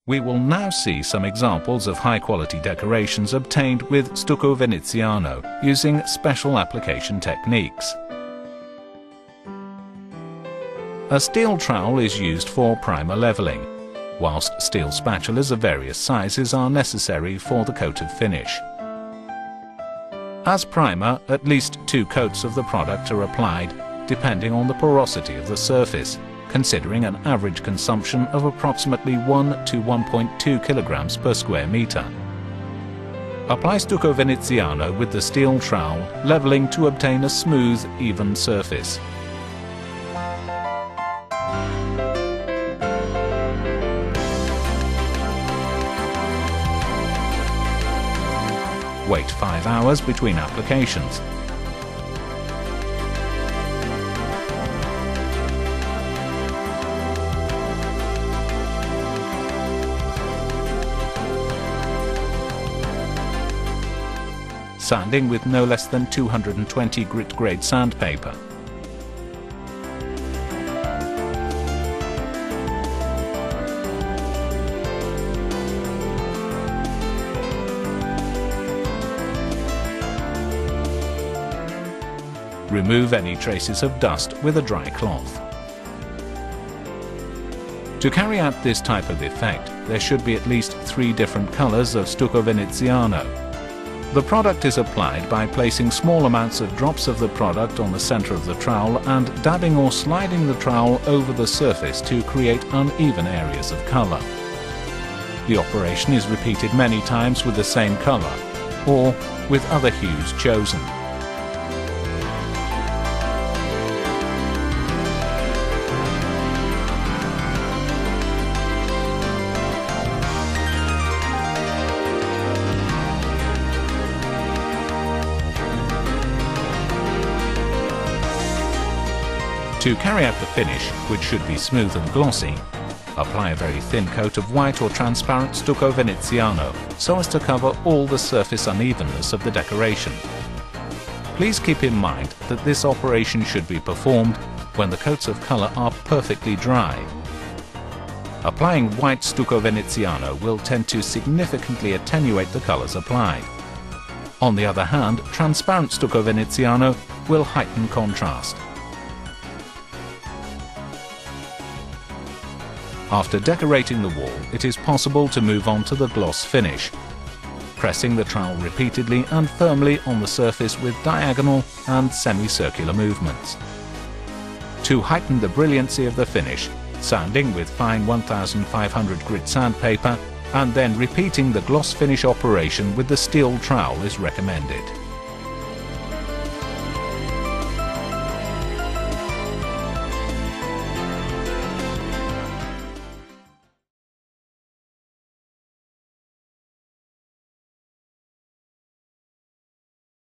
We will now see some examples of high-quality decorations obtained with stucco veneziano using special application techniques. A steel trowel is used for primer leveling, whilst steel spatulas of various sizes are necessary for the coated finish. As primer, at least 2 coats of the product are applied, depending on the porosity of the surface, considering an average consumption of approximately 1 to 1.2 kilograms per square meter. Apply stucco veneziano with the steel trowel, leveling to obtain a smooth, even surface. Wait 5 hours between applications. Sanding with no less than 220 grit grade sandpaper. Remove any traces of dust with a dry cloth. To carry out this type of effect, there should be at least 3 different colors of stucco veneziano. The product is applied by placing small amounts of drops of the product on the center of the trowel and dabbing or sliding the trowel over the surface to create uneven areas of color. The operation is repeated many times with the same color, or with other hues chosen. To carry out the finish, which should be smooth and glossy, apply a very thin coat of white or transparent stucco veneziano so as to cover all the surface unevenness of the decoration. Please keep in mind that this operation should be performed when the coats of color are perfectly dry. Applying white stucco veneziano will tend to significantly attenuate the colors applied. On the other hand, transparent stucco veneziano will heighten contrast. After decorating the wall, it is possible to move on to the gloss finish, pressing the trowel repeatedly and firmly on the surface with diagonal and semicircular movements. To heighten the brilliancy of the finish, sanding with fine 1500 grit sandpaper and then repeating the gloss finish operation with the steel trowel is recommended.